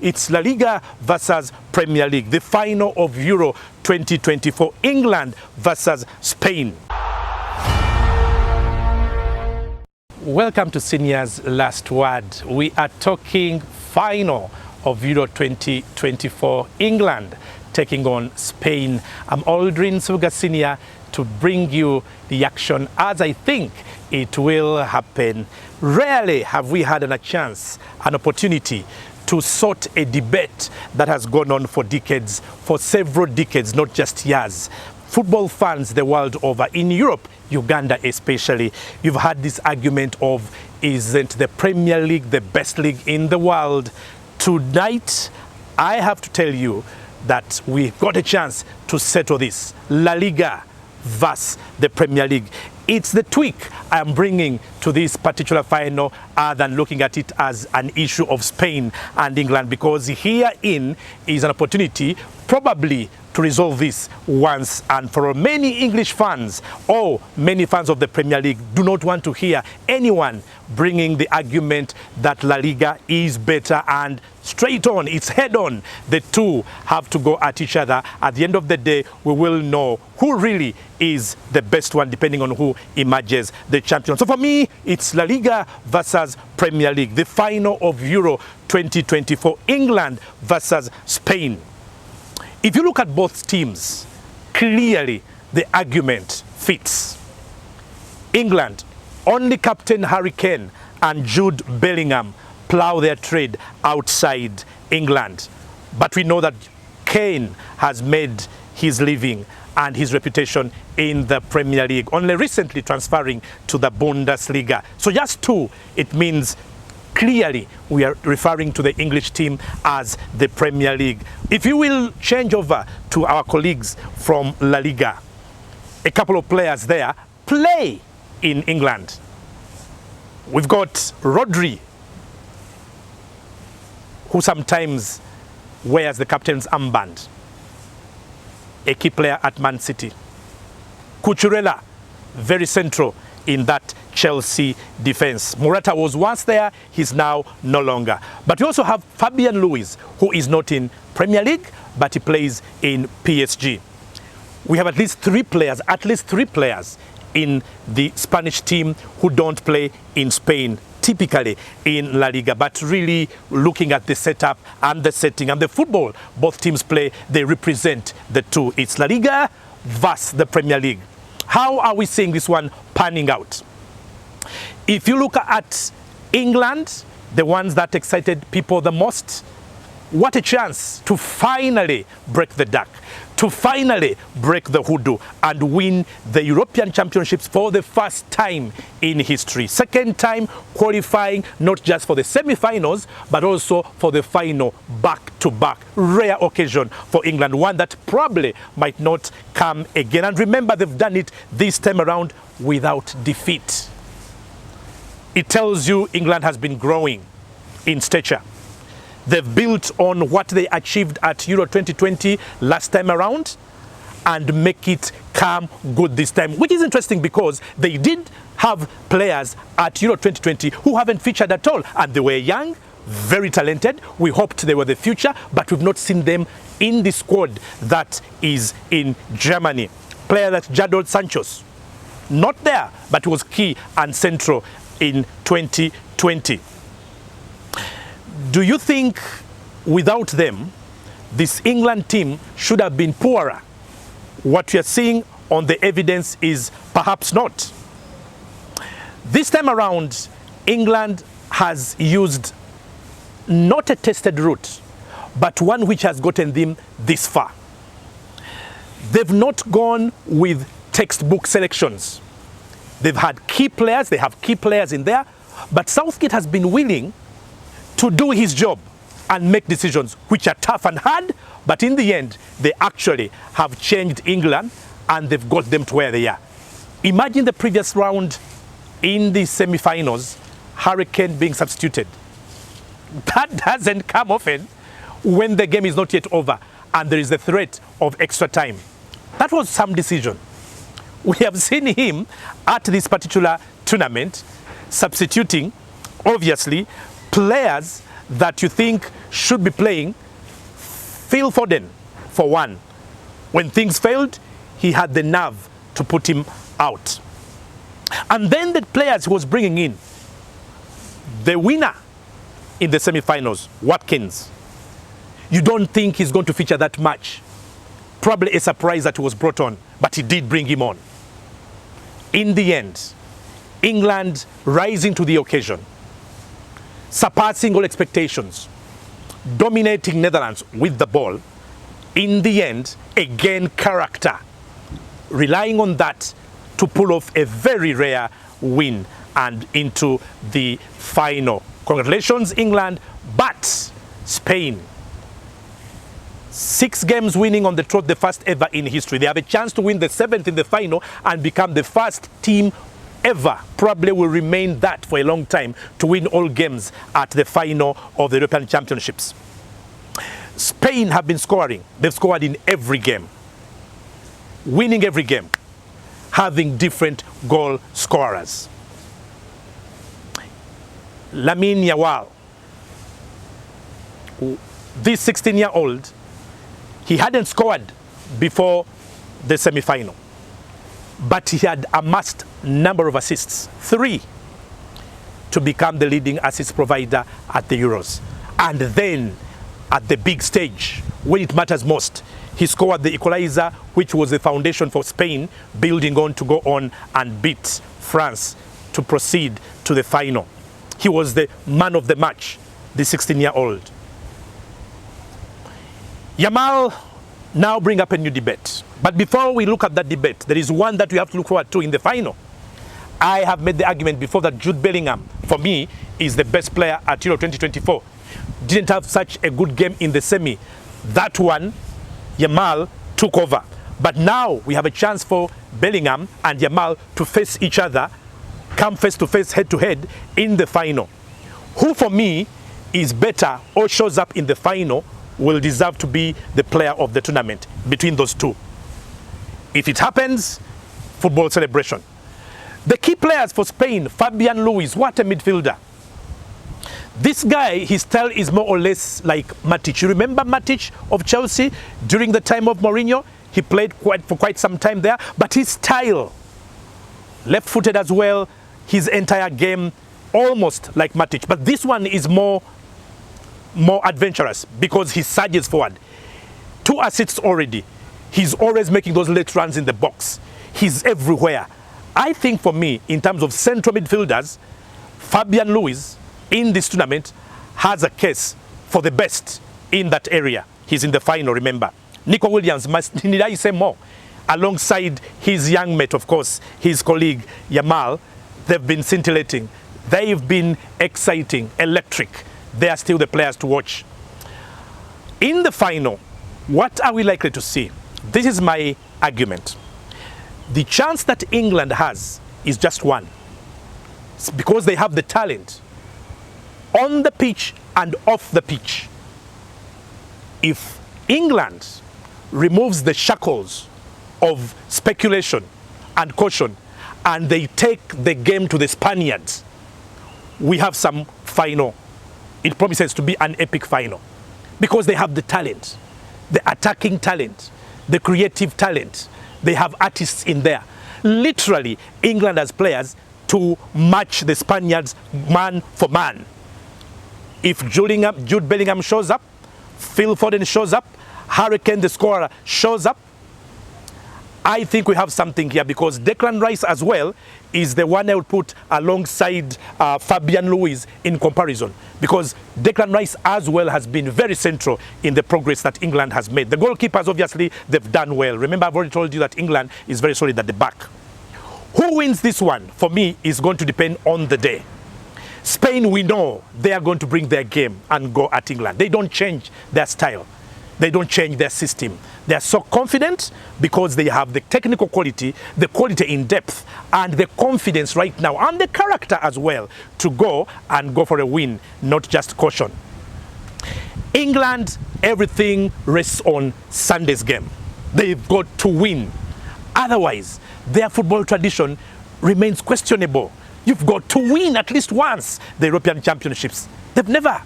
It's La Liga versus Premier League, the final of Euro 2024, England versus Spain. Welcome to Senior's Last Word. We are talking final of Euro 2024, England taking on Spain. I'm Aldrin Suga Senior to bring you the action as I think it will happen. Rarely have we had a chance, an opportunity to sort a debate that has gone on for decades, for several decades, not just years. Football fans the world over, in Europe, Uganda especially, you've had this argument of, isn't the Premier League the best league in the world? Tonight, I have to tell you that we've got a chance to settle this. La Liga versus the Premier League. It's the tweak I'm bringing to this particular final than looking at it as an issue of Spain and England, because herein is an opportunity probably to resolve this once and for all. Many English fans or many fans of the Premier League do not want to hear anyone bringing the argument that La Liga is better, and straight on, it's head on. The two have to go at each other. At the end of the day, we will know who really is the best one depending on who emerges the champion. So for me, it's La Liga versus Premier League, the final of Euro 2024, England versus Spain. If you look at both teams, clearly the argument fits. England, only Captain Harry Kane and Jude Bellingham plough their trade outside England. But we know that Kane has made his living and his reputation in the Premier League, only recently transferring to the Bundesliga. So just two, it means clearly we are referring to the English team as the Premier League. If you will change over to our colleagues from La Liga, a couple of players there play in England. We've got Rodri, who sometimes wears the captain's armband, a key player at Man City. Cucurella, very central in that Chelsea defense. Morata was once there, he's now no longer. But we also have Fabian Ruiz, who is not in Premier League, but he plays in PSG. We have at least three players in the Spanish team who don't play in Spain, typically in La Liga. But really looking at the setup and the setting and the football both teams play, they represent the two. It's La Liga versus the Premier League. How are we seeing this one panning out? If you look at England, the ones that excited people the most, what a chance to finally break the duck, to finally break the hoodoo and win the European Championships for the first time in history. Second time qualifying not just for the semi-finals, but also for the final back-to-back. Rare occasion for England, one that probably might not come again. And remember, they've done it this time around without defeat. It tells you England has been growing in stature. They've built on what they achieved at Euro 2020 last time around and make it come good this time, which is interesting because they did have players at Euro 2020 who haven't featured at all, and they were young, very talented. We hoped they were the future, but we've not seen them in the squad that is in Germany. Player like Jadon Sancho, not there, but was key and central in 2020. Do you think without them, this England team should have been poorer? What we are seeing on the evidence is perhaps not. This time around, England has used not a tested route, but one which has gotten them this far. They've not gone with textbook selections. They've had key players, they have key players in there, but Southgate has been willing to do his job and make decisions which are tough and hard, but in the end, they actually have changed England and they've got them to where they are. Imagine the previous round in the semi-finals, Harry Kane being substituted. That doesn't come often when the game is not yet over and there is the threat of extra time. That was some decision. We have seen him at this particular tournament substituting, obviously, players that you think should be playing, Phil Foden, for one. When things failed, he had the nerve to put him out. And then the players he was bringing in, the winner in the semi-finals, Watkins, you don't think he's going to feature that much. Probably a surprise that he was brought on, but he did bring him on. In the end, England rising to the occasion, surpassing all expectations, dominating Netherlands with the ball. In the end, again, character, relying on that to pull off a very rare win and into the final. Congratulations, England, but Spain, 6 games winning on the trot, the first ever in history. They have a chance to win the 7th in the final and become the first team ever, probably will remain that for a long time, to win all games at the final of the European Championships. Spain have been scoring. They've scored in every game, winning every game, having different goal scorers. Lamine Yamal, this 16-year-old, he hadn't scored before the semi-final, but he had amassed number of assists, 3, to become the leading assist provider at the Euros. And then at the big stage, when it matters most, he scored the equalizer, which was the foundation for Spain building on to go on and beat France to proceed to the final. He was the man of the match, the 16-year-old. Yamal now bring up a new debate. But before we look at that debate, there is one that we have to look forward to in the final. I have made the argument before that Jude Bellingham, for me, is the best player at Euro 2024. Didn't have such a good game in the semi. That one, Yamal took over. But now we have a chance for Bellingham and Yamal to face each other, come face to face, head to head in the final. Who for me is better or shows up in the final will deserve to be the player of the tournament between those two. If it happens, football celebration. The key players for Spain, Fabian Ruiz, what a midfielder. This guy, his style is more or less like Matic. You remember Matic of Chelsea during the time of Mourinho? He played for quite some time there, but his style, left-footed as well, his entire game, almost like Matic. But this one is more adventurous because he surges forward. 2 assists already. He's always making those late runs in the box. He's everywhere. I think for me, in terms of central midfielders, Fabian Ruiz in this tournament has a case for the best in that area. He's in the final, remember. Nico Williams, need I say more? Alongside his young mate, of course, his colleague Yamal, they've been scintillating. They've been exciting, electric. They are still the players to watch. In the final, what are we likely to see? This is my argument. The chance that England has is just one. It's because they have the talent on the pitch and off the pitch. If England removes the shackles of speculation and caution and they take the game to the Spaniards, we have some final. It promises to be an epic final because they have the talent, the attacking talent, the creative talent. They have artists in there. Literally, England has players to match the Spaniards man for man. If Jude Bellingham shows up, Phil Foden shows up, Hurricane, the scorer, shows up, I think we have something here because Declan Rice as well is the one I would put alongside Fabian Ruiz in comparison, because Declan Rice as well has been very central in the progress that England has made. The goalkeepers, obviously, they've done well. Remember, I've already told you that England is very solid at the back. Who wins this one, for me, is going to depend on the day. Spain, we know they are going to bring their game and go at England. They don't change their style. They don't change their system. They are so confident because they have the technical quality, the quality in depth, and the confidence right now, and the character as well, to go for a win, not just caution. England, everything rests on Sunday's game. They've got to win. Otherwise, their football tradition remains questionable. You've got to win at least once the European Championships. They've never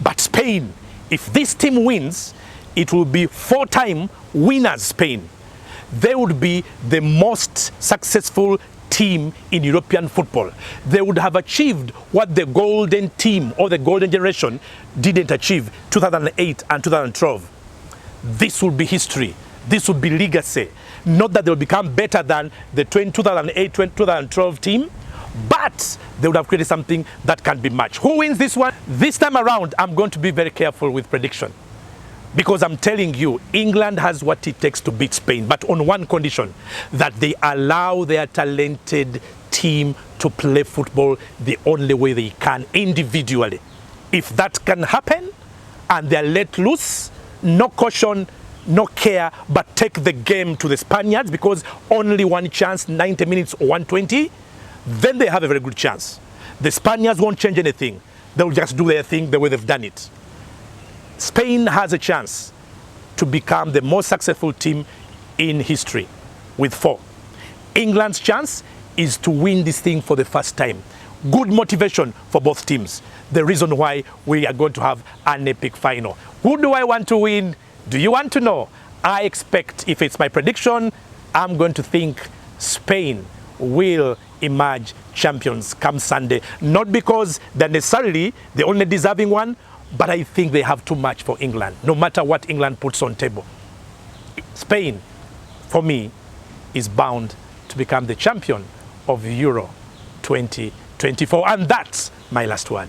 But Spain, if this team wins, it will be 4-time winners Spain. They would be the most successful team in European football. They would have achieved what the golden team or the golden generation didn't achieve 2008 and 2012. This will be history. This will be legacy. Not that they'll become better than the 2008-2012 team, but they would have created something that can be matched. Who wins this one? This time around, I'm going to be very careful with prediction, because I'm telling you, England has what it takes to beat Spain, but on one condition, that they allow their talented team to play football the only way they can individually. If that can happen and they're let loose, no caution, no care, but take the game to the Spaniards, because only one chance, 90 minutes or 120, then they have a very good chance. The Spaniards won't change anything. They'll just do their thing the way they've done it. Spain has a chance to become the most successful team in history with 4. England's chance is to win this thing for the first time. Good motivation for both teams. The reason why we are going to have an epic final. Who do I want to win? Do you want to know? I expect, if it's my prediction, I'm going to think Spain will emerge champions come Sunday. Not because they're necessarily the only deserving one, but I think they have too much for England, no matter what England puts on table. Spain, for me, is bound to become the champion of Euro 2024. And that's my last word.